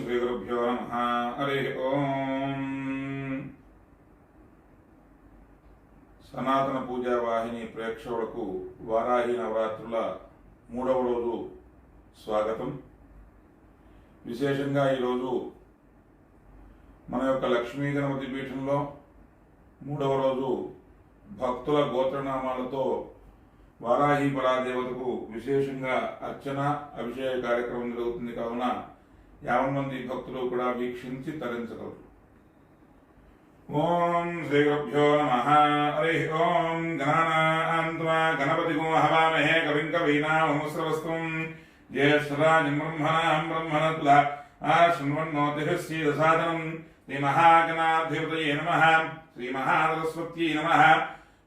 శ్రీగురుభ్యో నమః. హరి ఓం. సనాతన పూజా వాహిని ప్రేక్షకులకు వారాహి నవరాత్రుల 3వ రోజు స్వాగతం. విశేషంగా ఈరోజు మన యొక్క లక్ష్మీ గణపతి పీఠంలో 3వ రోజు భక్తుల గోత్రనామాలతో వారాహి పరాదేవతకు విశేషంగా అర్చన అభిషేక కార్యక్రమం జరుగుతుంది. కావున 50 మంది భక్తులు కూడా వీక్షించి తరించగలరు. ఓం శ్రీ గురుభ్యో నమః. హరి ఓం. గణానాం త్వా గణపతిగో హవామహే కవిం కవీనాముశ్రవస్తం జ్యేష్ఠరాజం బ్రహ్మణాం బ్రహ్మణత్వ శృణ్వన్నోతిభిः శ్రీరసాదనం. శ్రీ మహాగణాధిపతయే నమః. శ్రీ మహాసరస్వత్యై నమః.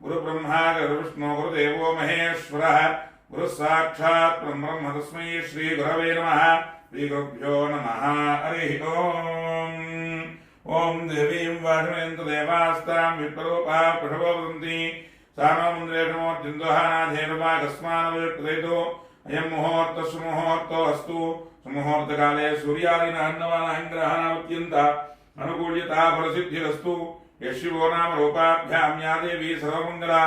గురు బ్రహ్మా గురు విష్ణు గురుదేవో మహేశ్వరః. గురు సాక్షాత్ బ్రహ్మ తస్మై శ్రీ గురవే నమః. శ్రీ గురుభ్యో నమః. హరి ఓం. ఓం దేవీం వాచమయంతు దేవాస్తాం విప్రరూపా పృషభో వదంతి సానోముద్రేషమోర్జందుహానాధేనువాకస్మానవేదో అయం ముహూర్త సుముహూర్తో అస్తు. సుముహూర్తకాలే సూర్యాదీన అన్నవానాగ్రహాణాత్యంత అనుకూల్యతా ఫలసిద్ధిరస్తు. యశివో నామ రూపాభ్యాం యా దేవీ సర్వమంగళా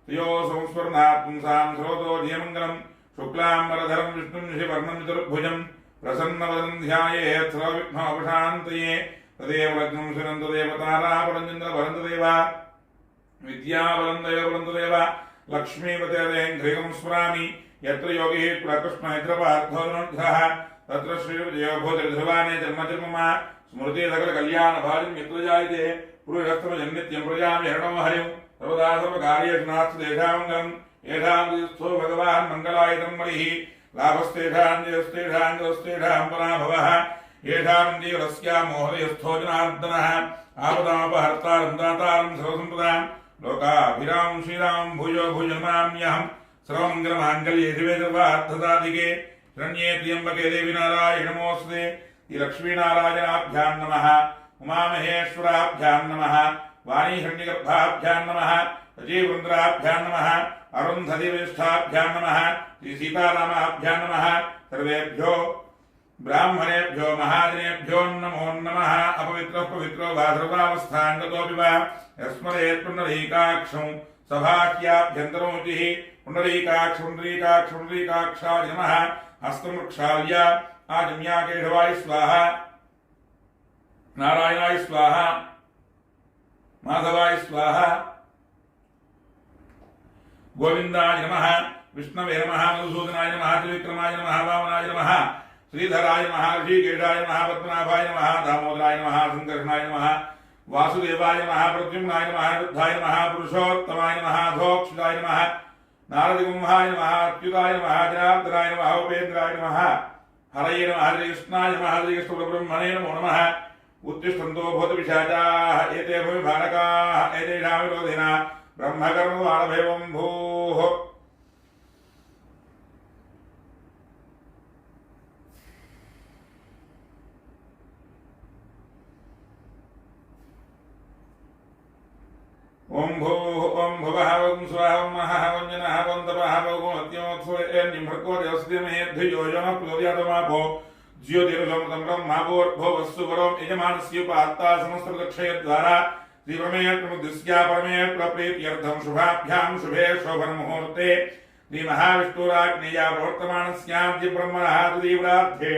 త్రియో సంస్మరణాత్ పుంసాం సర్వతో జయమంగళం. శుక్లాంబరధరం విష్ణుం శశివర్ణం చతుర్భుజం ప్రసన్నవదనం ధ్యాయేత్ సర్వవిఘ్నోపశాంతయే. తదేవ లగ్నం శునంతు దేవతారాపరంచంద్ర వరంతదేవ విద్యావరం దైవవరంతదేవ లక్ష్మీపతేదేం ఘ్రియం స్మరామి. యత్ర యోగి కృష్ణైత్రపార్థోనుగ్రహ తత్ర శ్రీవిజయో భూతిర్ధ్రువానే జన్మజన్మ స్మృతి సకల కళ్యాణ భార్యం యత్ర జాయతే పురుషస్తమజన్నిత్యం ప్రజామి హరణో హరిం. సర్వదా సర్వకార్యేషు నాస్తి తేషామంగళం. ఏషాం స్థో భగవాన్ మంగళాయుధం మరిః. లాభస్తేషాం జయస్తేషాం జయస్తేషాం పరాభవః. ఏషాం జీవరస్యా మోహదయస్థో జనార్దనః. ఆపదాపహర్తారం దాతారం సర్వసంపదాం లోకాభిరామం శ్రీరామం భూయో భూజన్మామ్యహం. సర్వమంగళమాంగళ్యే శివే సర్వార్థసాధికే శరణ్యే త్ర్యంబకే దేవి నారాయణి నమోస్తుతే. శ్రీ లక్ష్మీనారాయణాభ్యాం నమః. ఉమామహేశ్వరాభ్యాం నమః. వాణీహిరణ్యగర్భాభ్యాం నమః. సజీవృంద్రాభ్యాం నమః. అరుంధతివేష్టాభ్యాం నమః. శ్రీ సీతారామాభ్యాం నమః. సర్వేభ్యో బ్రాహ్మణేభ్యో మహాజనేభ్యో నమో నమః. అపవిత్రః పవిత్రో వా సర్వావస్థాంగతోపి వా యస్మరేత్ పుండరీకాక్షం సభాఖ్యాభ్యంతరోచిః. పుండరీకాక్ష పుండరీకాక్ష పుండరీకాక్షాయ నమః. హస్తమృక్షాల్య ఆజమ్యా కేశవాయ స్వాహ. నారాయణాయ స్వాహ. మాధవాయ స్వాహ. గోవిందాయ నమః. విష్ణవే నమః. మధుసూదనాయ నమః. త్రివిక్రమాయ నమః. వామనాయ నమః. శ్రీధరాయ నమః. ఋషికేశాయ నమః. పద్మనాభాయ నమః. దామోదరాయ నమః. సంకర్షణాయ నమః. వాసుదేవాయ నమః. ప్రద్యుమ్నాయ నమః. వృద్ధాయ నమః. పురుషోత్తమాయ నమః. అధోక్షితాయ నమః. నారదగుంహాయ నమః. అచ్యుతాయ నమః. జనార్దనాయ నమః. ఉపేంద్రాయ నమః. హరయే నమః. శ్రీకృష్ణాయ నమః. శ్రీకృష్ణబ్రహ్మణే నమో నమః. ఉత్తిష్టంతో భూతపిశాచాః ఏతే భూమిభారకాః ఏతేషాం విరోధినः బ్రహ్మకర్మవాళభైవం భూః. ఓం భూః ఓం భువః ఓం స్వః ఓం మహః ఓం జనః ఓం తపః ఓం అత్యోత్సవేన్నిమృత్కోర్యస్తిమహేద్ధయోజనప్లోర్యాతమాభో జ్యోతిరుసమృతం బ్రహ్మాభోర్భోవస్సువరం యజమానస్యోపాత్తా సమస్తదక్షయద్వారా శ్రీపరమేశ్వరముద్దిశ్యా పరమేశ్వరప్రీత్యర్థం శుభాభ్యాం శుభే శోభనముహూర్తే శ్రీమహావిష్ణురాజ్ఞయా ప్రవర్తమానస్యాద్య బ్రహ్మణः తదీవ్రార్థే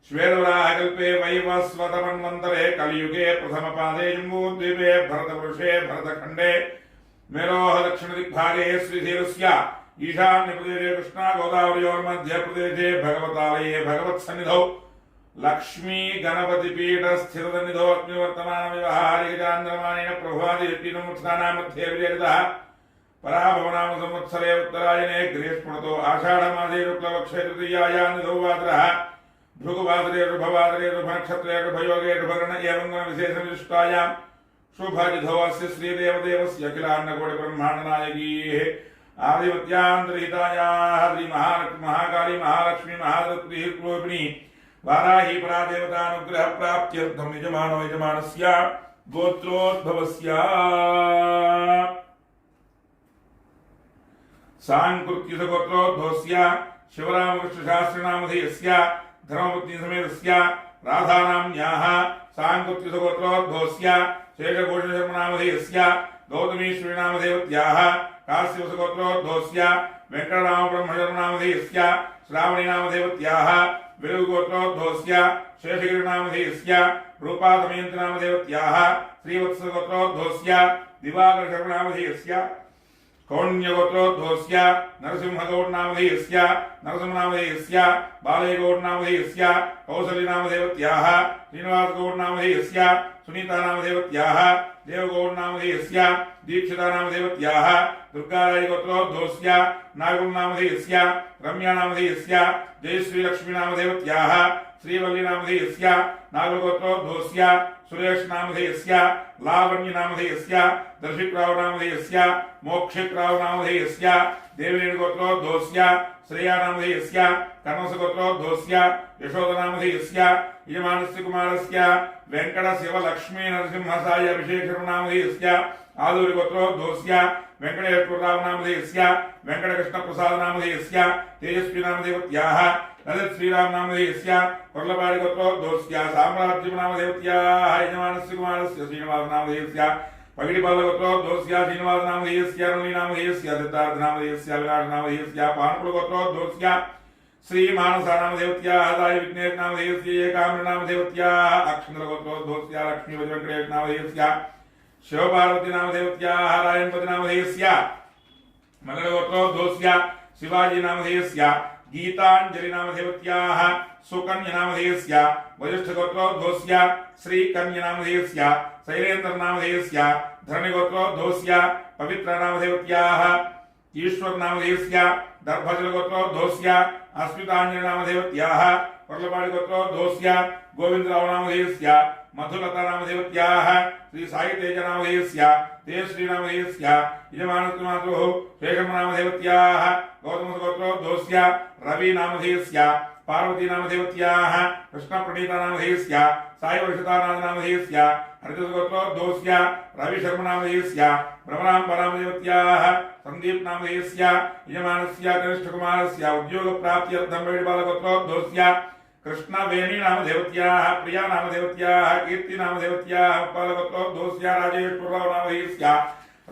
శ్వేతవరాహకల్పే వైవస్వతమన్వంతరే కలియుగే ప్రథమపాదే జంబూద్వీపే భరతపురుషే భరతఖండే మేరోహ దక్షిణదిగ్భాగే శ్రీధీరస్య ఈశాన్యప్రదేశే కృష్ణా గోదావరియోర్మధ్యప్రదేశే భగవతాలయే భగవత్సన్నిధౌ లక్ష్మీ గణపతి పీఠ స్థిరసన్నిధౌ అగ్నివర్తమాన వ్యవహారికచాంద్రమానేన ప్రభాదినామధ్యే విజయతః పరాభవనామ సంవత్సరే ఉత్తరాయణే గ్రీష్మతో ఆషాఢమాసే శుక్లపక్షే తృతీయాయాం నిధౌవాసరః భృగువాసరే శుభవాసరే శుభనక్షత్రే శుభయోగే శుభగణ ఏవం విశేష విశిష్టాయాం శుభజిధౌ అస్య శ్రీదేవదేవస్య అఖిలాండకోటి బ్రహ్మాండనాయకీః ఆదివత్యాంతరిహితాయాః శ్రీ మహాకాళీ మహాలక్ష్మీ మహాసరస్వతీ వారాహి పరాదేవతానుగ్రహ ప్రాప్త్యర్థం యజమానో యజమానస్య గోత్రోద్భవస్య సాంకృత్యస గోత్రోద్భవస్య శివరామకృష్ణ శాస్త్రనామధేయస్య धर्मपत्नी समेतस्य राधानाम्याः सांकुत्युसगोत्रोद्भवस्य शेषघोषशर्मनामधेयस्य गौतमीश्वरीनामधेवत्याः काश्यपसगोत्रोद्भवस्य वेङ्कटरामब्रह्मशर्मनामधेयस्य श्रावणीनामधेवत्याः विरुगोत्रोद्भवस्य शेषगिरिनामधेयस्य रूपादमयन्तिनामधेवत्याः श्रीवत्सगोत्रोद्भवस्य दिवाकरशर्मनामधेयस्य कौण्यगोत्रोद्भवस्य नरसिंहगौडनामधेयस्य नरसिंहनामधेयस्य बालयगौडनामधेयस्य कौसल्यनामधेवत्याः श्रीनिवासगौडनामधेयस्य सुनीतानामधेवत्याः देवगौडनामधेयस्य दीक्षितानामधेवत्याः दुर्गारायगोत्रोद्भवस्य नागुलनामधेयस्य रम्यानामधेयस्य जयश्रीलक्ष्मीनामधेवत्याः श्रीवल्लीनामधेयस्य नागलगोत्रोद्भवस्य सुरेशनामधेयस्य लावण्यनामधेयस्य दर्शिक्रावनामधेयस्य मोक्षिक्रावनामधेयस्य देवनेगोत्रोद्भवस्य श्रेयानामधेयस्य कर्णसगोत्रोद्भवस्य यशोदनामधेयस्य यजमानस्य कुमारस्य वेङ्कटशिवलक्ष्मी नरसिंहसाय अभिषेकनामधेयस्य आदूरिगोत्रोद्भवस्य वेङ्कटेश्वररावनामधेयस्य वेङ्कटकृष्णप्रसादनामधेयस्य तेजस्वीनामधेवत्याः ललित श्रीरामनामधेयस्य कोर्लपाडिगोत्रोद्भवस्य साम्राज्यनामधेवत्याः यजमानस्य कुमारस्य श्रीनिवासनामधेयस्य पगिडिपालगोत्रोद्भवस्य श्रीनिवासनामधेयस्य अरुणीनामधेयस्य सिद्धार्थनामधेयस्य विराटनामधेयस्य पानुकुलगोत्रोद्भवस्य श्रीमानसानामधेवत्याः दाय विघ्नेशनामधेयस्य एकाम्रनामधेवत्याः अक्षन्द्रगोत्रोद्भवस्य लक्ष्मीवज्रवेङ्कटेशनामधेयस्य शिवपार्वतीनामधेवत्याः रायणपतिनामधेयस्य मकरगोत्रोद्भवस्य शिवाजीनामधेयस्य गीताञ्जलिनामधेवत्याः सुकन्यनामधेयस्य वसिष्ठगोत्रोद्भवस्य श्रीकन्यनामधेयस्य शैलेन्द्रनामधेयस्य धरणिगोत्रोद्भवस्य पवित्रनामधेवत्याः ईश्वरनामधेयस्य दर्भजलगोत्रोद्भवस्य अस्मिताञ्जलिनामधेवत्याः पर्लपाडिगोत्रोद्भवस्य गोविन्दरावनामधेयस्य मधुलतानामधेवत्याः श्री साईतेजनामधेयस्य देवश्रीनामधेयस्य यजमानस्मातुः शेषमनामधेवत्याः गौतमगोत्रोद्भवस्य रविनामधेयस्य पार्वतीनामधेवत्याः कृष्णप्रणीतानामधेयस्य साईवर्षितानामधेयस्य हरितगोत्रोद्भवस्य रविशर्मनामधेयस्य भ्रमराम्बरामधेवत्याः सन्दीपनामधेयस्य यजमानस्य कनिष्ठकुमारस्य उद्योगप्राप्त्यर्थं वेणुबालगोत्रोद्भवस्य कृष्णवेणीनामधेवत्याः प्रियानामधेवत्याः कीर्तिनामधेवत्याः उप्पालगोत्रोद्भवस्य राजेश्वररावनामधेयस्य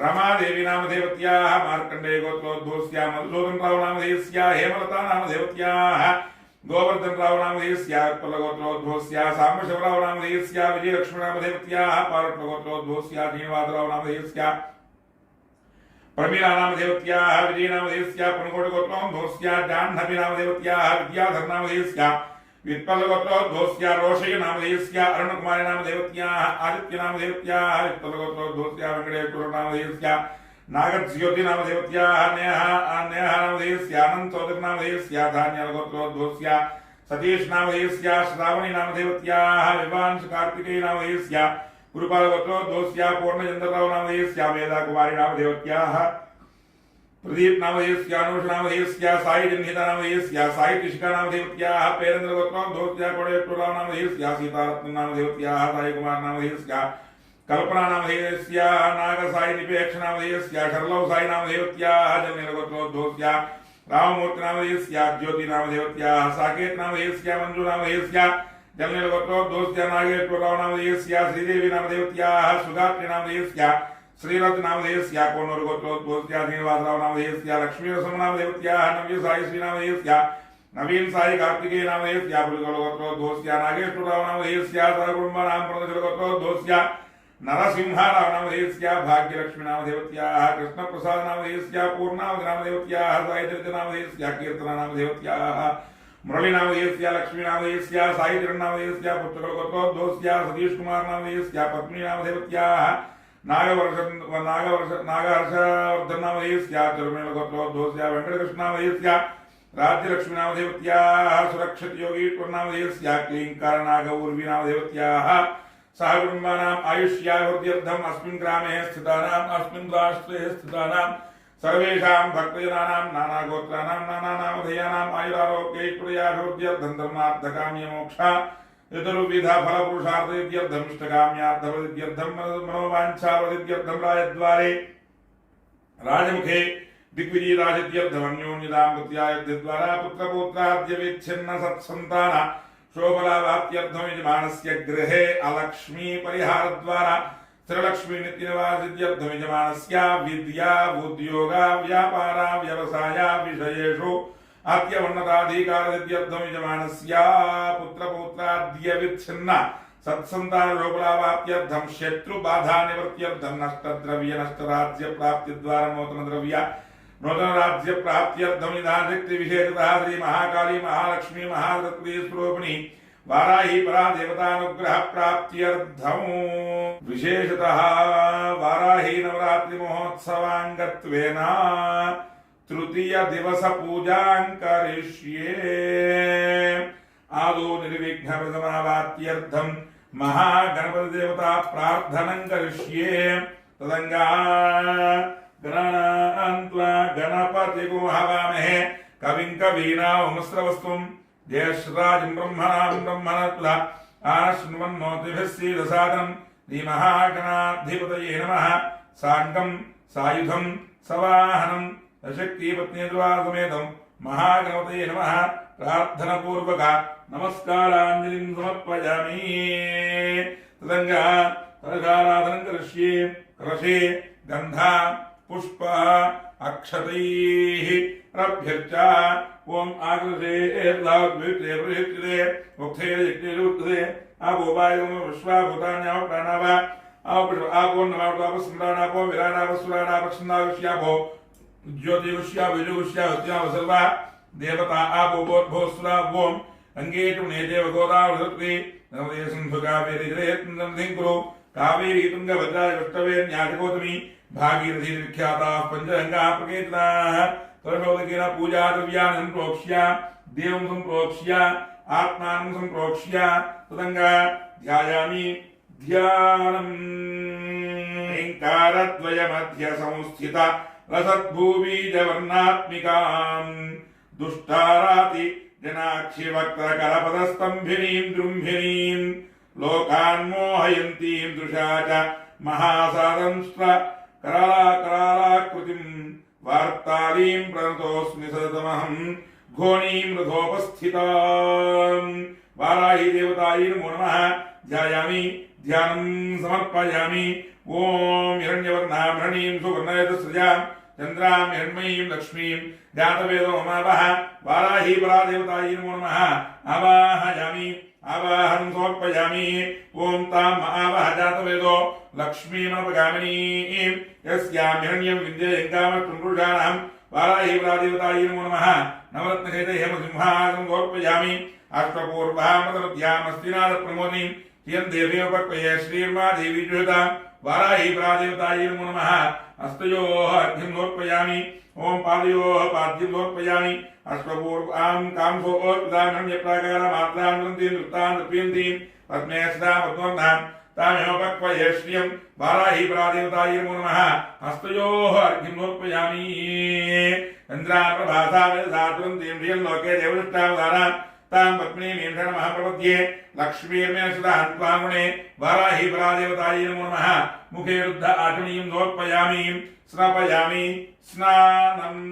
रमादेवीनामधेवत्याः मार्कण्डेयगोत्रोद्भवस्य मधुसूदनरावनामधेयस्य हेमलतानामधेवत्याः गोवर्धनरावनामधेयस्य उत्पलगोत्रोद्भवस्य साम्बशिवरावनामधेयस्य विजयलक्ष्मीनामधेवत्याः पारट्लगोत्रोद्भवस्य श्रीनिवासरावनामधेयस्य प्रमीलानामधेवत्याः विजयनामधेयस्य पुनकोटिगोत्रोद्भवस्य जाह्नवीनामधेवत्याः विद्याधरनामधेयस्य वित्पलगोत्रोद्भवस्य रोषयनामधेयस्य अरुणकुमारीनामधेवत्याः आदित्यनामधेवत्याः वित्पलगोत्रोद्भवस्य वेङ्कटेश्वरनामधेयस्य नागज्योतिनामधेवत्याः नेहानामधेयस्य अनन्तोदरनामधेयस्य धान्यलगोत्रोद्भवस्य सतीशनामधेयस्य श्रावणीनामधेवत्याः विवांशकार्तिकेयनामधेयस्य गुरुपालगोत्रोद्भवस्य पूर्णचन्द्ररावनामधेयस्य वेदाकुमारीनामधेवत्याः प्रदीपनामधेयस्य अनुषनामधेयस्य साईजन्हितानामधेयस्य साईकृषिकानामधेवत्याः पेरेन्द्रगोत्रोद्भवस्य कोडेश्वररावनामधेयस्य सीतारत्ननामधेवत्याः साईकुमारनामधेयस्य कल्पनानामधेयस्य नागसाईनिपेक्षनामधेयस्य शर्लवसाईनामधेवत्याः जन्निलगोत्रोद्भवस्य राममूर्तिनामधेयस्य ज्योतिनामधेवत्याः साकेतनामधेयस्य मञ्जुनामधेयस्य जन्निलगोत्रोद्भवस्य नागेश्वररावनामधेयस्य श्रीदेवीनामधेवत्याः सुधात्रीनामधेयस्य श्रीरत्नामधेयस्य कोनूरुगोत्रोद्भवस्य श्रीनिवासरावनामधेयस्य लक्ष्मीनरसिंहनामधेवत्याः नव्यसायीश्रीनामधेयस्य नवीन साई कार्तिकेयनामधेयस्य पुलिगोत्रोद्भवस्य नागेश्वररावनामधेयस्य सहकुटुम्बानां प्रणतगोत्रोद्भवस्य नरसिंहरावनामधेयस्य भाग्यलक्ष्मीनामधेवत्याः कृष्णप्रसादनामधेयस्य पूर्णावतिनामधेवत्याः साईचरितनामधेयस्य कीर्तनानामधेवत्याः मुरलीनामधेयस्य लक्ष्मीनामधेयस्य साईचरणनामधेयस्य पुत्रगोत्रोद्भवस्य सतीशकुमारनामधेयस्य पत्नीनामधेवत्याः नागहर्षवर्धननामधेयस्य तिरुमलगोत्रोद्भवस्य वेङ्कटकृष्णनामधेयस्य राज्यलक्ष्मीनामधेवत्याः सुरक्षितयोगीश्वरनामधेयस्य क्लीङ्कारनागऊर्वीनामधेवत्याः सहकुटुम्बानाम् आयुष्याभिवृद्ध्यर्थम् अस्मिन् ग्रामे स्थितानाम् अस्मिन् राष्ट्रे स्थितानाम् सर्वेषां भक्तजनानां नानागोत्राणां नानानामधेयानाम् आयुरारोग्यैश्वर्याभिवृद्ध्यर्थं धर्मार्थकाम्यमोक्ष चतुर्विधा फलपुरुषार्थसिद्ध्यर्थम् इष्टकाम्यार्थवसिद्ध्यर्थम् मनोवाञ्छावसिद्ध्यर्थं राजद्वारे राजमुखे दिग्विजयराजद्यर्थमन्योन्यदाम्पत्यायद्वारा पुत्रपौत्राद्यविच्छिन्न सत्सन्तान शोभलाभाप्त्यर्थं यजमानस्य गृहे अलक्ष्मी परिहारद्वारा स्थिरलक्ष्मी नित्यनिवासित्यर्थं यजमानस्य विद्या उद्योग व्यापार व्यवसाय विषयेषु अत्यवन्नताधिकारसिद्ध्यर्थं यजमानस्य पुत्रपौत्राद्यविच्छिन्न सत्संतान शोभलाभाप्त्यर्थं शत्रुबाधा निवृत्त्यर्थं नष्टद्रव्य नष्टराज्य प्राप्तिद्वारा नूतन राज्य प्राप्त्यर्थं निधानशक्ति विशेषतः श्री महाकाली महालक्ष्मी महासरस्वती स्वरूपिणी वाराही परा देवतानुग्रह प्राप्त्यर्थं विशेषतः वाराही नवरात्रि महोत्सवांगत्वेन तृतीय दिवस पूजां करिष्ये। आदौ निर्विघ्न प्रसमाप्त्यर्थं महागणपति देवता प्रार्थनं करिष्ये। तदंगा गणान्त्वा गणपतिगो हवामहे कविं कवीनामुस्रवस्तुं ज्येष्ठराजं ब्रह्मणां ब्रह्मणस्पदा आनशृण्वन्नोतिभिः सीदसादनं श्रीमहागणाधिपतये नमः। साङ्गं सायुधं सवाहनं शक्तिपत्नीद्वासमेतं महागणपतये नमः। प्रार्थनापूर्वक नमस्काराञ्जलिं समर्पयामि। तदंगा कलशाराधनं करिष्ये। कलशे गंधा पुष्प अक्षतैः अभ्यर्च ओम आग्रसे एर्लावद्वित्रे प्रहित्रे मुक्ते यज्ञे आपो वायुम विश्वाभूतान्याव प्राणाव आपो नमावस्मृणापो विराणावस्वराणावक्षन्नावश्यापो ज्योतिवश्याभिजुवश्यावत्यावसर्वा देवता आपो बोधभोस्वरा ओम अंगेतु नेदेव गोदावृत्ति नवदे सिंधुकावेरिजयत्नंदिं कावेरी तुंगभद्रा वृष्टवे न्यासगौतमी भागीरथी विख्याता पंचगंगा प्रकीर्तनाः कर्मोदकेन पूजा द्रव्यान् संप्रोक्ष्य देवं संप्रोक्ष्य आत्मानं संप्रोक्ष्य तदंगा ध्यायामि ध्यानम्। ओंकारद्वय मध्य संस्थित रसद्भूबीजवर्णात्मिकां दुष्टाराति जनाक्षि वक्त्रकरपदस्तम्भिनीं द्रुम्भिनीं लोकान्मोहयन्तीं दृशा च महासादंष्ट्र करालाकृतिं वार्तालीं प्रणतोऽस्मि सततमहं घोणीं रथोपस्थितां। वाराही देवतायै नमो नमः। ध्यायामि ध्यानं समर्पयामि। ओम हिरण्यवर्णाभरणीं सुवर्णयतसृजां चन्द्रां हिरण्मयीं लक्ष्मीं जातवेदो ममावह। वाराही परा देवतायै नमो नमः। आवाहयामि आवाहनं समर्पयामि। ओम तां महावह जातवेदो लक्ष्मीमपगामिनीं यस्यां हिरण्यं विद्येयङ्कामष्टुपुरुषाणां वाराही परा देवतायै नमो नमः। नवरत्नखचिते हेमसिंहासनं समर्पयामि। अष्टपूर्वामदमध्यामस्तिनादप्रमोदीं श्रियं देवीमपक्वये श्रीर्मा देवी जुहता वाराही परा देवतायै नमो नमः। हस्तयोः अर्घ्यं समर्पयामि। ओम पादयोः पाद्यं समर्पयामि। अश्वपूर्वां कांसोऽर्पितान्यप्राकारमात्रां दन्तीं नृत्तां नृप्यन्तीं पद्मे सदा पद्मवर्णां तामेवपक्वये श्रियं वाराही परा देवतायै नमो नमः। हस्तयोः अर्घ्यं समर्पयामि। चन्द्राप्रभासा वेदसातुरन्तीं श्रियं लोके देवदृष्टावतारां तां पद्मिनीं शरणमः प्रपद्ये। लक्ष्मीर्मे सदा हन्त्वाङ्गुणे वाराही परा देवतायै नमो नमः। मुखे रुद्ध आचमनीं समर्पयामि। स्नापयामि स्नानम्।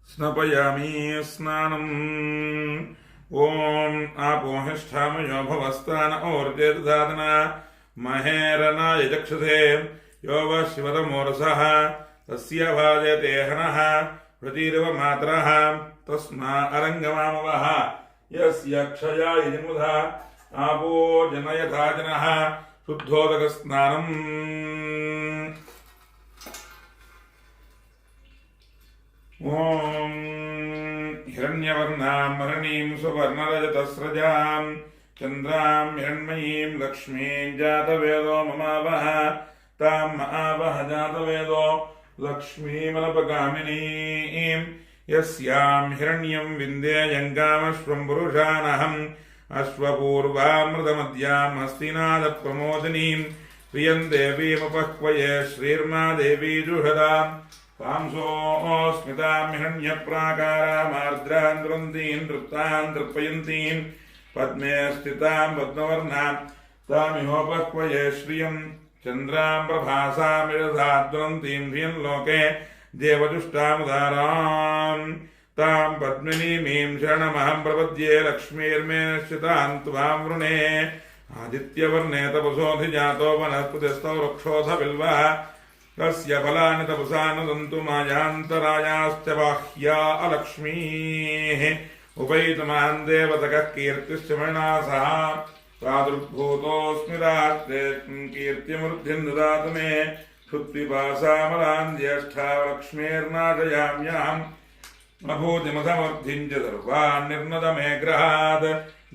स्नपयामि स्नानम्। ओम आपोहिष्ठामयो भवस्तान ओर्जेर्धातना महेरनाय चक्षुषे यो व शिवतमोरसः तस्य भाजते हनः प्रतिरव मातरः तस्मा अरङ्गमामवः यस्य क्षयाय जन्मधा आपो जनयथा जनः शुद्धोदकस्नानम्। ओम हिरण्यवर्णां हरणीं सुवर्णरजतस्रजां चन्द्रां हिरण्मयीं लक्ष्मीं जातवेदो ममावह तां महावह जातवेदो लक्ष्मीमनपगामिनीं यस्यां हिरण्यं विन्देयङ्गामश्वं पुरुषानहम् अश्वपूर्वामृतमद्यां हस्तिनादप्रमोदिनीं प्रियं देवीमुपह्वये श्रीर्मा देवी जुषदां कांसोऽस्मितां हिरण्यप्राकारामार्द्रां द्वन्द्वीं तृप्तां तृप्यन्तीं पद्मे स्थितां पद्मवर्णां तामिहोपह्वये श्रियं चन्द्रां प्रभासामिषधाद्वन्तीं ह्रियं लोके देवजुष्टामुदारां तां पद्मिनीमीं शरणमहं प्रपद्ये लक्ष्मीर्मे निश्चितां त्वां वृणे आदित्यवर्णे तपसोऽधिजातो वनस्पतिस्थौ वृक्षोऽथ बिल्वः तस्य फलानि तपसा नुदन्तु मायान्तरायाश्च बाह्या अलक्ष्मीः उपैतमान् देवतकः कीर्तिश्च मणिना सह प्रादुर्भूतोऽस्मि रात्रे कीर्तिमूर्तिं ददातु मे क्षुत्पिपासामलान् ज्येष्ठा लक्ष्मीर्नाशयाम्यहम् अभूतिमसमर्थिं च सर्वान् निर्नदमे ग्रहात्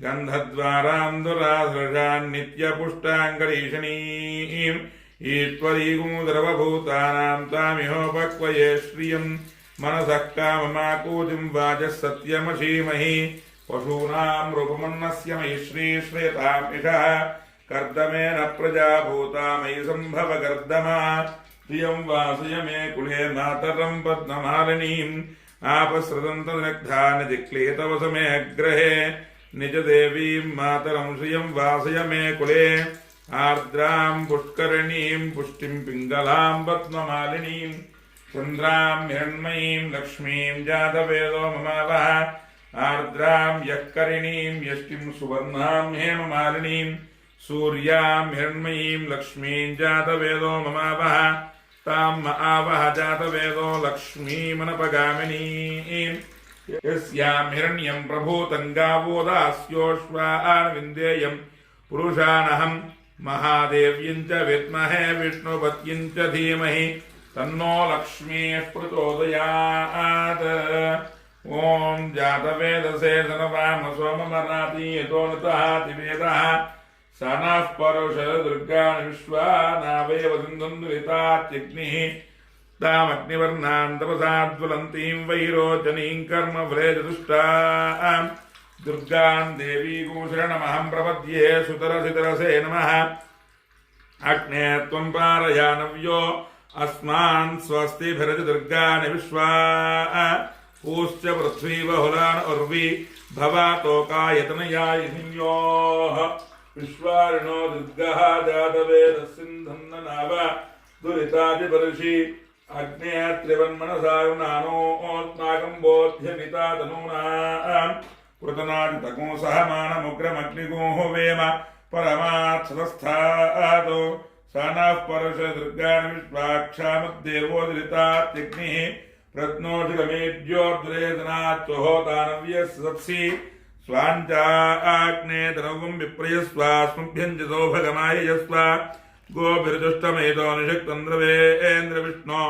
गन्धद्वारां दुराधृशान् नित्यपुष्टाङ्गरीषणीम् ईश्वरीगुमुदर्वभूतानां तामिहोपक्वये श्रियं मनसः काममाकूतिं वाचः सत्यमशीमहि पशूनां रूपमन्नस्य मयि श्रीश्वेतामिषः कर्दमेन प्रजा भूता मयि सम्भव कर्दमा प्रियं वासय मे कुले मातरं पद्ममालिनीम् आपसृदन्तनिग्धानिधिक्लीतवसमे ग्रहे निजदेवीं मातरं श्रियं वासय मे कुले आर्द्रां पुष्करिणीं पुष्टिं पिङ्गलां पद्ममालिनीं चन्द्रां हिरण्मयीं लक्ष्मीं जातवेदो ममावह आर्द्रां यःकरिणीं यष्टिं सुवर्णां हेममालिनीं सूर्यां हिरण्मयीं लक्ष्मीं जातवेदो ममावह तां महावह जातवेदो लक्ष्मीमनपगामिनीं यस्यां हिरण्यं प्रभूतं गावो दास्योऽश्वान् विन्देयं पुरुषानहं महादेव्यं च विद्महे विष्णुपत्युं च धीमहि तन्नो लक्ष्मीः प्रचोदयात्। ॐ जातवेदसे सनवाम सोममराति यतो नतः तिवेदः सनः परुष दुर्गान् विश्वा नावैव सिन्धुं दुरितात्यग्निः तामग्निवर्णां तपसाज्वलन्तीं वैरोचनीं कर्मफले चतुष्टां दुर्गां देवीं शरणमहं प्रपद्ये सुतरसितरसे नमः अग्ने त्वं पारयानव्यो अस्मान् स्वस्तिभिरज दुर्गानि विश्वा पूश्च पृथ्वी बहुलान् उर्वी भवातोकायतनयायिन्योः विश्वारिणो दुर्गः जातवेदस्सिन्धन्ननाव दुरितादिपर्षि अग्ने त्रिवन्मनसारुणानोऽस्माकं बोध्यमिता तनूनां कृतनादितको सहमानमुग्रमग्निगोः वेम परमात्सतस्थातो स नः परश दुर्गान् विश्वाक्षामुद्देवोदितात्यग्निः रत्नोषिकमेद्योद्रेदनाच्चोहोतानव्यः स्वाञ्चाग्ने द्रवं विप्रयस्वास्मभ्यं च सौभगमायजस्व गोभिर्दुष्टमेतो निषक्तन्द्रवेन्द्रविष्णो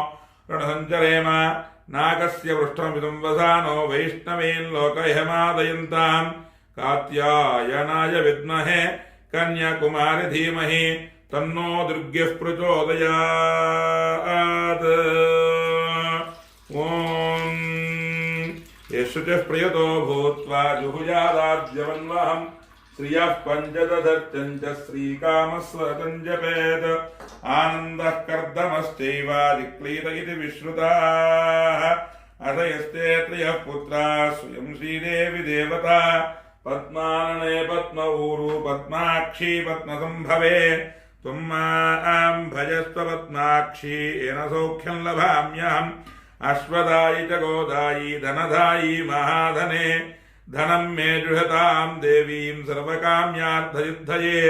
रणसञ्चरेम नागस्य पृष्ठमिदं वसानो वैष्णवीन् लोकह्यमादयन्तां कात्यायनाय विद्महे कन्याकुमारि धीमहि तन्नो दुर्गः प्रचोदयात्। ॐ येषुचः प्रियतो भूत्वा जुहुयादाद्यवन्वहं श्रियः पञ्चदधत्यं च श्रीकामस्वरतं जपेत् आनन्दः कर्दमश्चैवादिक्लीत इति विश्रुताः अथयस्ते त्रयः पुत्राः स्वयं श्रीदेवी देवता पद्मानने पद्मऊरु पद्माक्षी पद्मसम्भवे त्वं मां भजस्व पद्माक्षी येन सौख्यं लभाम्यहम् अश्वदायि च गोदायि धनदायि महाधने धनं मे जुषतां देवीं सर्वकाम्यार्थयुद्धये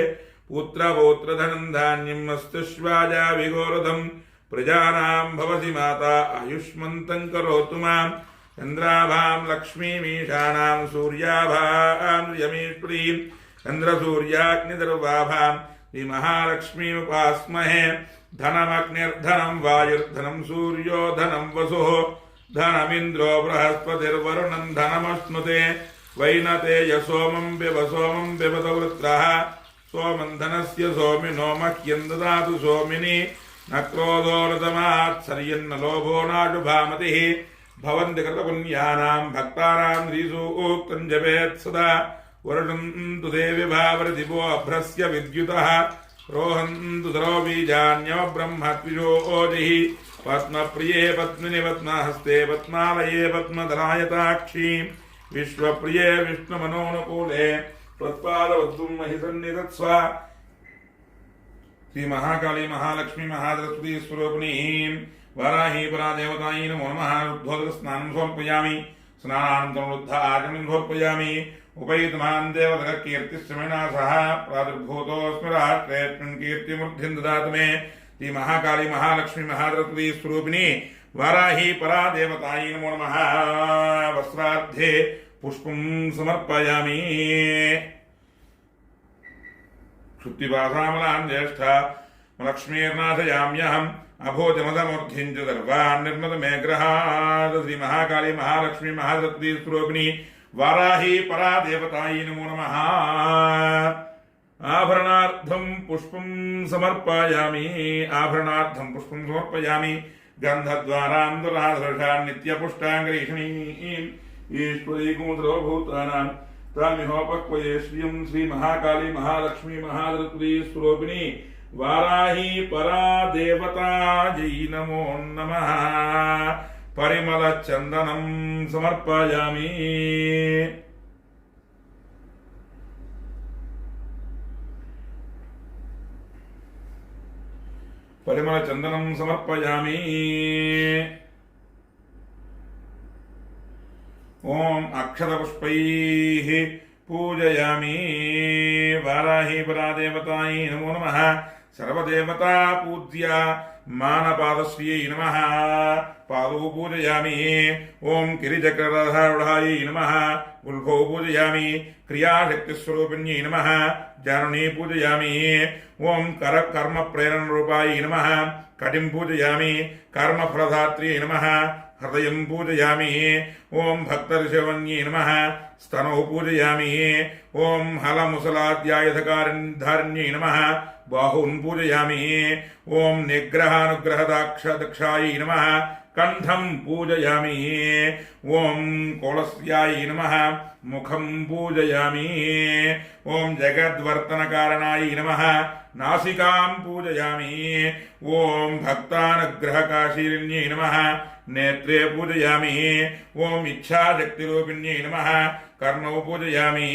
पुत्रपौत्रधनं धान्यम् अस्तुष्वाजा विगोरधं प्रजानां भवसि माता आयुष्मन्तं करोतु मां चन्द्राभां लक्ष्मीमीशानां सूर्याभां यमीश्वरीं चन्द्रसूर्याग्निदर्वाभां महालक्ष्मीमुपास्महे धनमग्निर्धनं वायुर्धनं सूर्यो धनं वसुः धनमिन्द्रो बृहस्पतिर्वरुणं धनमश्नुते वैनते सोमं पिबत वृत्रः सोमं धनस्य सोमिनो मह्यं ददातु सोमिनि न क्रोधो न तमात्सर्यन्न लोभो नाशुभामतिः भवन्ति कृतपुण्यानां भक्तानां श्रीसूक्तं जपेत् सदा वर्षन्तु देवि भावरदिवो अभ्रस्य विद्युतः रोहन्तु सरोबीजान्यवब्रह्मत्विजोजिः पद्मप्रिये पद्मिनि पद्महस्ते पद्मालये पद्मधरायताक्षी विश्वप्रिये विष्णुमनोनुकूले त्वत्पादवद्दुं महि सन्निधत्स्व श्री महाकाली महालक्ष्मी महासरस्वती स्वरूपिणीं वाराही परा देवतायै नमो नमः। उद्धोदक स्नानं समर्पयामि स्नानानन्तरं वृद्धाचमनं समर्पयामि उपैतमान् देवतः कीर्तिश्रमेण सह प्रादुर्भूतोऽस्मि राष्ट्रेऽस्मिन् कीर्तिमूर्तिं ददातु मे। श्री महाकाली महालक्ष्मी महासरस्वती स्वरूपिणी वाराही परा देवतायै नमो नमः। वस्त्रार्धे पुष्पं समर्पयामि। क्षुत्तिपासामलान् ज्येष्ठा लक्ष्मीर्नाशयाम्यहम् अभोजमदमूर्धिं च सर्वान् निर्मतमे गृहात्। श्री महाकाली महालक्ष्मी महासरस्वती स्वरूपिणी वाराही परा देवतायै नमो नमः। आभरणार्थं पुष्पं समर्पयामि। आभरणार्थं पुष्पं समर्पयामि। गन्धद्वारां दुराधर्षान् नित्यपुष्टाङ्गरीषणीम् ईश्वरीकुमुद्रो भूतानां तामिहोपक्वये श्रियं श्री महाकाली महालक्ष्मी महासरस्वती स्वरूपिणी वाराही परा देवतायै नमो नमः। परिमलचन्दनं समर्पयामि। परिमलचन्दनं समर्पयामि। ओम अक्षतपुष्पैः पूजयामि। वाराही परा देवतायै नमो नमः। सर्वदेवता पूज्या मानपादश्रियै नमः। पादौ पूजयामि। ओम गिरिचक्रधारूढायै नमः। गुल्फौ पूजयामि। क्रियाशक्तिस्वरूपिण्यै नमः। जाननी पूजयामि। ओम कर्मप्रेरणरूपायै नमः। कटिं पूजयामि। कर्मफलदात्र्यै नमः। हृदयं पूजयामि। ओम भक्तऋषवन्यै नमः। स्तनौ पूजयामि। ओम हलमुसलाद्यायुधकारिण्यै नमः। बाहून् पूजयामि। ओम निग्रहानुग्रहदाक्षायै नमः। कंठं पूजयामि। ओम कोलस्यायै नमः। मुखं पूजयामि। ओम जगद्वर्तनकारणायै नमः। नासिकां पूजयामि। ओम भक्तानुग्रहकाशीलिन्यै नमः। नेत्रे पूजयामि। ओम इच्छाशक्तिरूपिण्यै नमः। कर्णौ पूजयामि।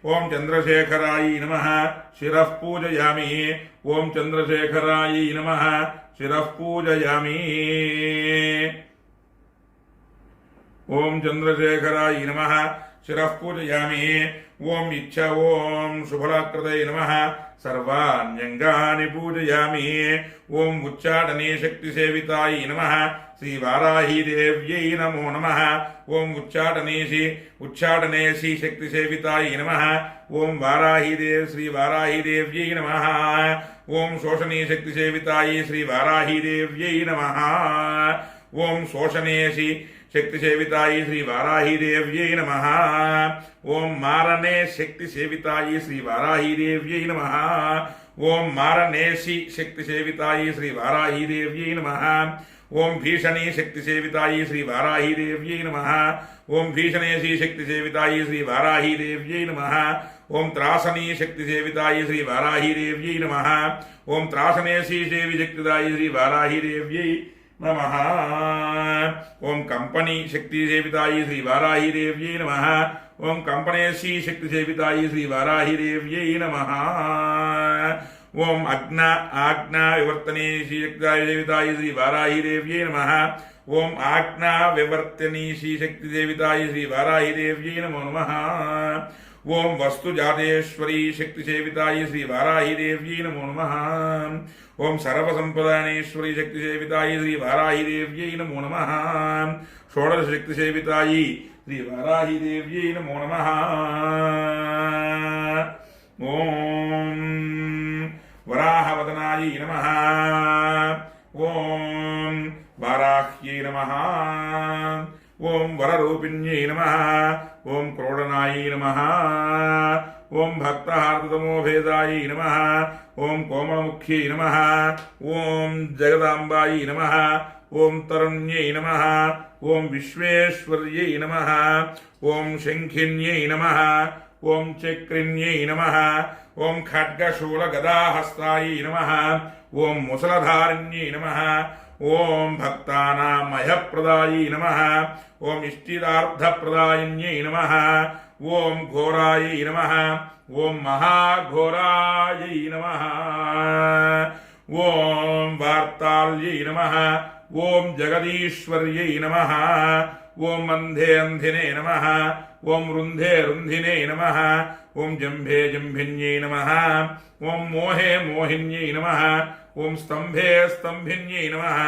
ओम चंद्रशेखरायै नमः। शिरः पूजयामि। ओम चंद्रशेखरायै नमः। शिरः पूजयामि। ओम चंद्रशेखरायै नमः। शिरः पूजयामि। ओम इच्छा ओम शुभलाकृतये नमः। सर्वाण्यंगानि पूजयामि। ओम उच्चाटने शक्तिसेवितायै नमः। श्री वाराही देव्यै नमो नमः। ओम उच्चाटनेशी शक्तिसेवितायै नमः। ओम वाराही देव श्री वाराही देव्यै नमः। ओम शोषणी शक्तिसेवितायै श्री वाराही देव्यै नमः। ओम शोषणेशी शक्तिसेवितायै श्री वाराही देव्यै नमः। ओम मारणे शक्तिसेवितायै श्री वाराही देव्यै नमः। ओम मारणेशी शक्तिसेवितायै श्री वाराही देव्यै नमः। ओम भीषणी शक्तिसेवितायै श्री वाराही देव्यै नमः। ओम भीषणेशी शक्तिसेवितायै श्री वाराही देव्यै नमः। ओम त्रासनी शक्तिसेवितायै श्री वाराही देव्यै नमः। ओम त्रासनेशी शक्तिदायै श्री वाराही देव्यै नमः। ओम कंपनी शक्तिसेवितायै श्री वाराही देव्यै नमः। ओम कंपनेशी शक्तिसेवितायै श्री वाराही देव्यै नमः। ओम आज्ञा विवर्तनेशी शक्तिसेवितायै श्री वाराही देव्यै नमः। ओम आज्ञा विवर्तनीशी शक्तिसेवितायै श्री वाराही देव्यै नमो नमः। ओम वस्तुजातेश्वरी शक्तिसेवितायै श्री वाराही देव्यै नमो नमः। ओम सर्वसंप्रदानेश्वरी शक्तिसेवितायै श्री वाराही देव्यै नमो नमः। षोडश शक्तिसेवितायै श्री वाराही देव्यै नमो नमः। ओम वराहवदनायै नमः। ओम वाराह्यै नमः। ओम वररूपिण्यै नमः। ओम क्रोडनायै नमः। ओम भक्तहार्दतमोभेदायै नमः। ओम कोमलमुख्यै नमः। ओम जगदाम्बायै नमः। ओम तरुण्यै नमः। ओम विश्वेश्वर्यै नमः। ओम शङ्खिन्यै नमः। ओम चक्रिण्यै नमः। ओम खड्गशूलगदाहस्तायै नमः। ओम मुसलधारिण्यै नमः। ओम भक्तानां मयप्रदायै नमः। ओम इष्टिदार्थप्रदायिन्यै नमः। ओम घोरायै नमः। ओम महाघोरायै नमः। ओम वार्ताल्यै नमः। ओम जगदीश्वर्यै नमः। ओम अंधे अंधिने नमः। ओम रुंधे रुंधिने नमः। ओम जंभे जंभिन्यै नमः। ओम मोहे मोहिन्यै नमः। ओम स्तंभे स्तंभिन्यै नमः।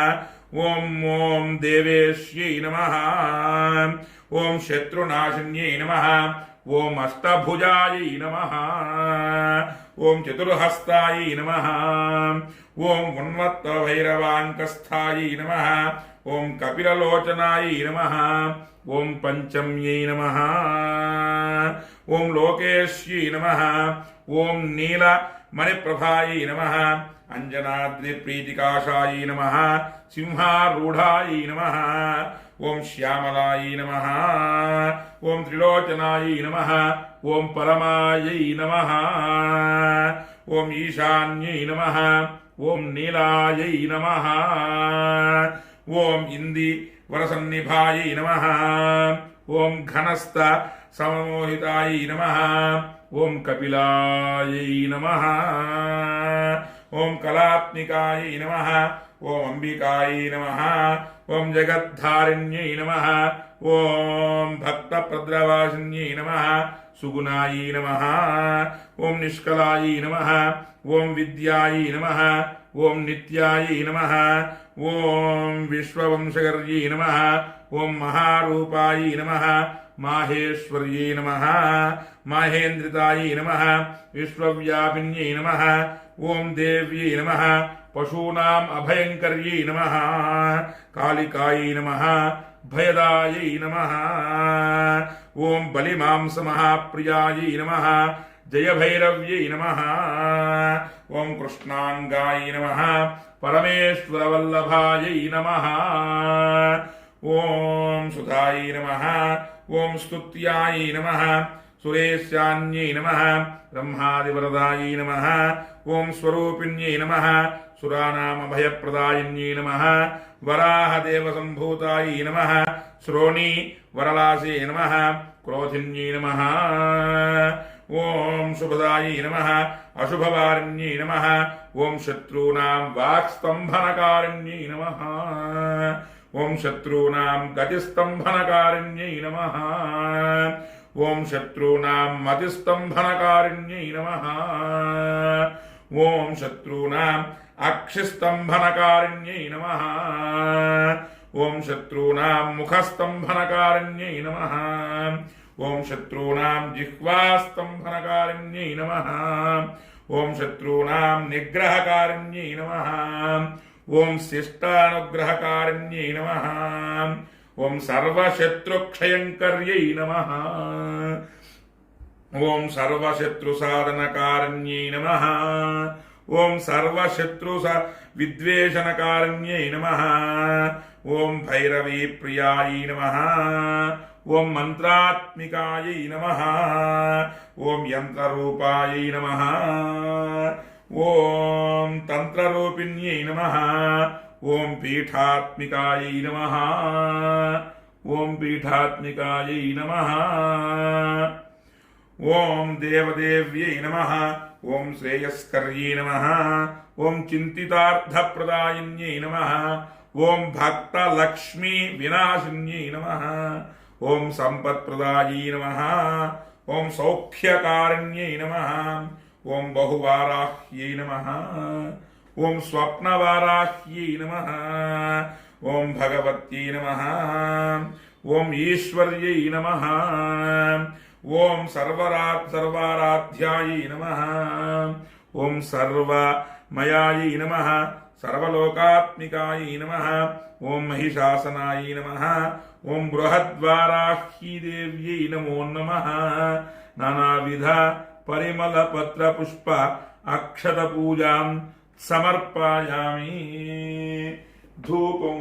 ओम ओम देवेश्यै नमः। ओम शत्रुनाशिन्यै नमः। ओम अष्टभुजायै नमः। ओम चतुर्हस्तायै नमः। ओम उन्मत्तभैरवाङ्कस्थायै नमः। ओम कपिललोचनायै नमः। ओम पंचम्यै नमः। ओम लोकेश्यै नमः। ओम नीलमणिप्रभायै नमः। अंजनाद्रिप्रीतिकाशायै नमः। सिंहारूढायै नमः। ओम श्यामलायै नमः। ओम त्रिलोचनायै नमः। ओम परमायै नमः। ओम ईशान्यै नमः। ओम नीलायै नमः। ओम इंदी वरसन्निभायै नमः। ओम घनस्थ सममोहितायै नमः। ओम कपिलायै नमः। ओम कलात्मिकायै नमः। ओम अंबिकायै नमः। ओम जगद्धारिण्यै नमः। ओम भक्तप्रद्रवासिन्यै नमः। सुगुणायै नमः। ओम निष्कलायै नमः। ओम विद्यायै नमः। ओम नित्यायै नमः। ओम विश्ववंशकर्यै नमः। ओम महारूपायै नमः। माहेश्वर्यै नमः। माहेन्द्रितायै नमः। विश्वव्यापिन्यै नमः। ओम देव्यै नमः। पशूनाम् अभयंकर्यै नमः। कालिकायै नमः। भयदायै नमः। ओम बलिमांसमहाप्रियायै नमः। जयभैरव्यै नमः। ओम कृष्णांगायै नमः। परमेश्वरवल्लभायै नमः। ओम सुधायै नमः। ओम स्तुत्यायै नमः। सुरेशान्यै नमः। ब्रह्मादिवरदायै नमः। ओम स्वरूपिण्यै नमः। सुरानामभयप्रदायिन्यै नमः। वराहदेवसम्भूतायै नमः। श्रोणी वरलासे नमः। क्रोधिन्यै नमः। ओम शुभदायै नमः। अशुभवारिण्यै नमः। ओम शत्रूणां वाक्स्तम्भनकारिण्यै नमः। ओम शत्रूणां गतिस्तम्भनकारिण्यै नमः। ओम शत्रूणां मतिस्तम्भनकारिण्यै नमः। ओम शत्रूणाम् अक्षिस्तम्भनकारिण्यै नमः। ओम शत्रूणां मुखस्तम्भनकारिण्यै नमः। ओम शत्रूणां जिह्वास्तम्भनकारिण्यै नमः। ओम शत्रूणां निग्रहकारिण्यै नमः। ओम शिष्टानुग्रहकारिण्यै नमः। ओम सर्वशत्रुक्षयंकर्यै नमः। ओम सर्वशत्रुसाधनकारिण्यै नमः। ओम सर्वशत्रु विद्वेषणकारिण्यै नमः। ओम भैरवी प्रियायै नमः। ओम मंत्रात्मिकायै नमः। ओम यंत्ररूपायै नमः। ओम तंत्ररूपिण्यै नमः। ओम पीठात्मिकायै नमः। ओम पीठात्मिकायै नमः। ओम देवदेव्यै नमः। ओम श्रेयस्कर्यै नमः। ओम चिन्तितार्थप्रदायिन्यै नमः। ओम भक्तलक्ष्मी विनाशिन्यै नमः। ओम संपत्प्रदायै नमः। ओम सौख्यकारिण्यै नमः। ओम बहुवाराह्यै नमः। ओम स्वप्नवाराह्यै नमः। ओम भगवत्यै नमः। ओम ईश्वर्यै नमः। ओम सर्वाराध्यायै नमः। ओम सर्वमयायै नमः। सर्वलोकात्मिकायै नमः। ओं महिषासनायै नमः। ओं बृहद्वाराही देव्यै नमो नमः। नानाविध परिमल पत्र पुष्प अक्षत पूजां समर्पयामि। धूपं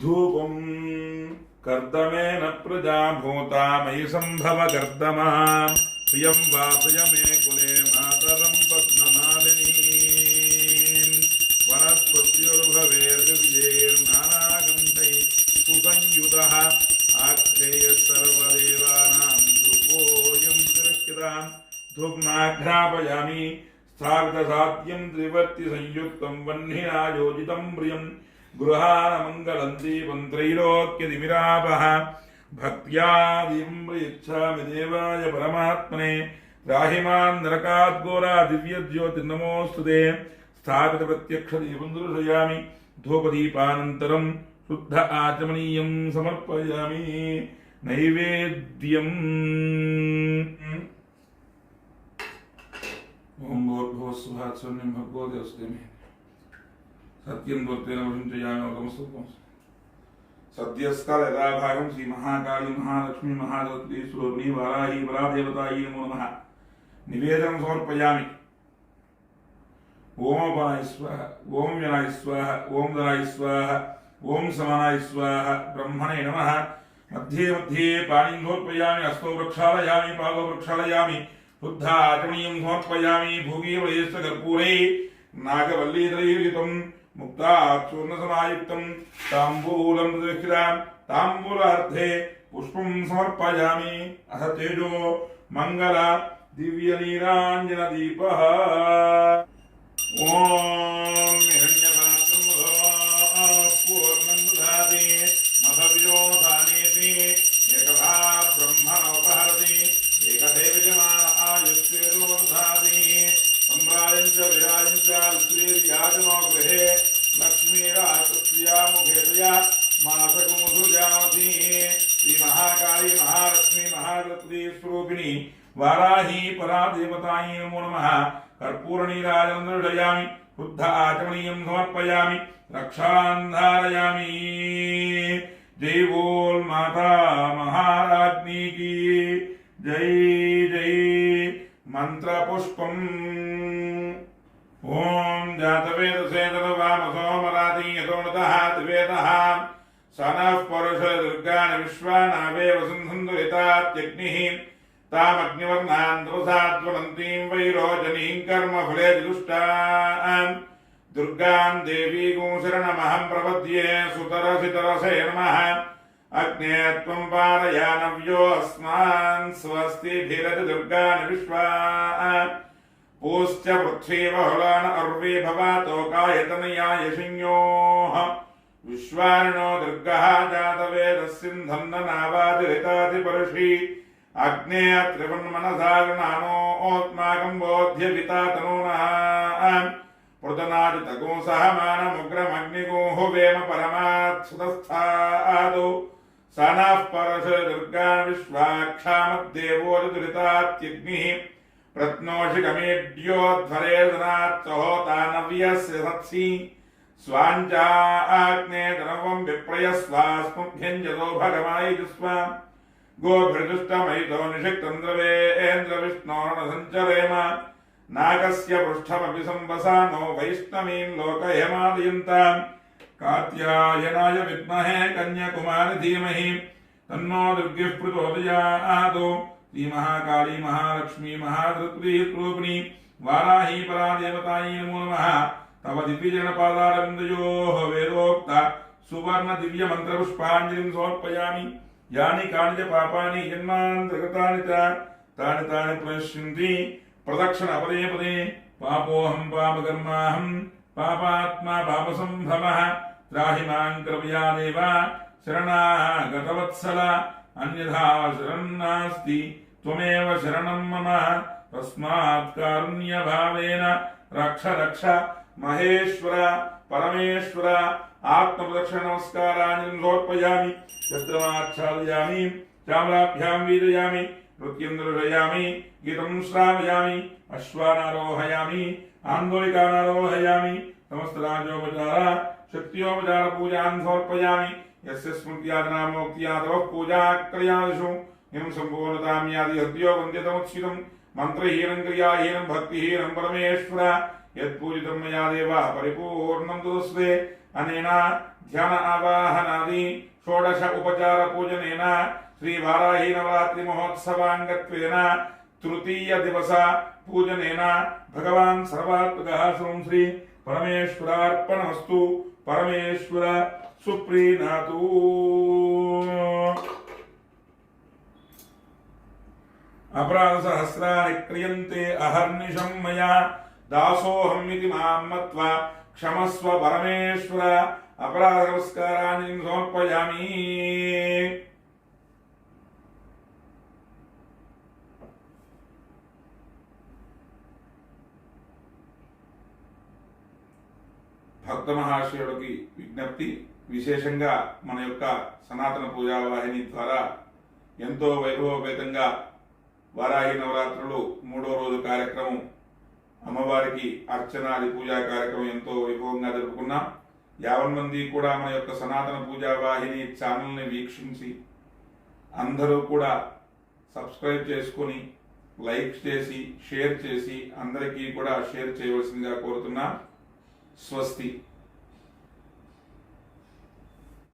धूपं कर्दमेन प्रजा भूता मयि संभव कर्दमा प्रियं वासय मे कुले मातरं पद्ममालिनीं वनस्पत्युर्भवेर्दिव्यैर्नानागन्धैः सुसंयुतः आख्येयः सर्वदेवानां धूपोऽयं तिरस्कृतां धूपमाघ्रापयामि स्थापितसात्यं त्रिवर्तिसंयुक्तं वह्निना योजितं प्रियं गृहाणमङ्गलं दीपं त्रैलोक्यदिविरापः भक्त्या दीपं प्रयच्छामि देवाय परमात्मने त्राहि मां नरकाद्घोरा दिव्यज्योतिर्नमोऽस्तुते स्थापितप्रत्यक्षदीपं दर्शयामि धूपदीपानन्तरं शुद्ध आचमनीयं समर्पयामि नैवेद्यम् ॐ भूर्भुवस्सुवः स्वस्ति भगवो देवस्ते मे सत्यं दूतेन वशुञ्चयामि सद्यस्काल यदा भागं श्री महाकाली महालक्ष्मी महागौरी स्वरूपिणी वाराही वरादेवतायै नमो नमः निवेदनं समर्पयामि। ओम अपाय स्वाहा ओम व्यनाय स्वाहा ओम धनाय स्वाहा ओम समानाय स्वाहा ब्रह्मणे नमः। मध्ये मध्ये पाणिं समर्पयामि हस्तौ प्रक्षालयामि पादौ प्रक्षालयामि शुद्ध आचमनीयं समर्पयामि। भोगे वयस्य कर्पूरे नागवल्लीधरैर्युतं मुक्ताचूर्णसमायुक्तं ताम्बूलं दक्षिणां ताम्बूलार्थे पुष्पं समर्पयामि। अथ तेजो मंगल दिव्यनीराञ्जनदीपः। ॐ हिरण्यपात्रं पूर्णं ददाति मधविजोधानेति एकधा ब्रह्मणोपहरति एकधैव जमान आयुष्येर्वदधाति सम्राजं च विराजं च रुद्रीर्याजनो गृहे लक्ष्मीराजस्या मुखेतया मासकुमुधुजामति। श्री महाकाली महालक्ष्मी महागौरी स्वरूपिणी वाराही परादेवतायै नमो नमः। कर्पूरनीराजनं दर्शयामि शुद्ध आचमनीयं समर्पयामि रक्षां धारयामि। जय बोल माता महाराज्ञी की जय जय। मंत्र पुष्पम ओम जातवेदसे तदवामसो मराति यतोनतः द्वेदः सनः परुष दुर्गान् विश्वानावे वसन्धन्तु हितात्यग्निः तामग्निवर्णान् तपसाद्वलन्तीं वैरोचनीं कर्मफले दुष्टां दुर्गां देवीं शरणमहं प्रपद्ये। सुतरसितरसे नमः। अग्ने त्वं पारयानव्यो अस्मान् स्वस्तिभिरति दुर्गान् विश्वा पूश्च पृथ्वी बहुलान् अर्वे भवातोकायतनया यशिन्योः विश्वानिनो दुर्गः जातवेदस्सिन्धन्ननावादिरितादिपर्षि अग्ने त्रिवन्मनसागणानोऽस्माकं बोध्यवितातनूनः पृतनादितगो सहमानमुग्रमग्निगोः वेम परमात्सुतस्थादो सनः परश दुर्गान् विश्वाक्षामद्देवोदितात्यग्निः प्रत्नोषिकमेड्योध्वरेदनात्सहोतानव्यस्य सत्सि स्वाञ्चाग्ने तनवं विप्रयस्वास्मुभ्यञ्जतो भगमायिजुस्व गोभिर्दुष्टमयितो निषिक्तन्द्रवेन्द्रविष्णोर्णसञ्चरेम नागस्य पृष्ठमपि संवसानो वैष्णवीं लोकयमादयन्ताम् कात्यायनाय विद्महे कन्याकुमारी धीमहि तन्नो दुर्गिः प्रचोदयात्। శ్రీ మహాకాళీ మహాలక్ష్మీ మహాధృత్రీరూపిణి వారాహీ పరా దేవతాయై నమో నమః. తవ దివ్యజన పాదారవిందయోః వేదోక్త సువర్ణ దివ్య మంత్ర పుష్పాంజలిం సమర్పయామి. యాని కాని చ పాపాని జన్మాంతర్గతాని చ తాని తాని ప్రణశ్యంతి ప్రదక్షిణ పదే పదే. పాపోహం పాపకర్మాహం పాపాత్మా పాపసంభవః. త్రాహి మాం కృపయా దేవ శరణాగతవత్సల. అన్యథా శరణం నాస్తి త్వమేవ శరణం మమ. తస్మాత్ కారుణ్యభావేన రక్ష రక్ష మహేశ్వర పరమేశ్వర. ఆత్మప్రదక్షిణ నమస్కారాన్ని సమర్పయామి. చంద్రమాచ్ఛాదయామి చామరాభ్యాం వీరయామి నృత్యం దర్శయామి గీతం శ్రావయామి అశ్వానారోహయామి ఆందోళికానారోహయామి. సమస్త రాజోపచార శక్తియోపచార పూజాన్ సమర్పయామి. యస్య స్మృత్యాదనామోక్త్యాదవ పూజాక్రయాదిషు ఇం సంపూర్ణతాం యాది హృద్యో వంద్యతముచ్ఛితం. మంత్రహీనం క్రియాహీనం భక్తిహీనం పరమేశ్వర. యత్పూజితం మయా దేవ పరిపూర్ణం తుదస్వే. అనేన ధ్యాన ఆవాహనాది షోడశ ఉపచార పూజనేన శ్రీ వారాహి నవరాత్రి మహోత్సవాంగత్వేన తృతీయ దివస పూజనేన భగవాన్ సర్వాత్మకః సర్వం శ్రీ పరమేశ్వరార్పణమస్తు. పరమేశ్వర సుప్రీణాతు. అపరాధ సహస్రాణి క్రియంతే అహర్నిశం మయా దాసోహం ఇతి మాం మత్వా క్షమస్వ పరమేశ్వర. అపరాధ నమస్కారాన్ని సమర్పయామి. భక్త మహాశయుడికి విజ్ఞప్తి. విశేషంగా మన యొక్క సనాతన పూజావాహిని ద్వారా ఎంతో వైభవపేతంగా వారాహి నవరాత్రులు 3వ రోజు కార్యక్రమం అమ్మవారికి అర్చనాది పూజా కార్యక్రమం ఎంతో వైభవంగా జరుపుకున్నాం. 50 మంది కూడా మన యొక్క సనాతన పూజా వాహిని ఛానల్ని వీక్షించి అందరూ కూడా సబ్స్క్రైబ్ చేసుకొని లైక్ చేసి షేర్ చేసి అందరికీ కూడా షేర్ చేయవలసిందిగా కోరుతున్నా. స్వస్తి.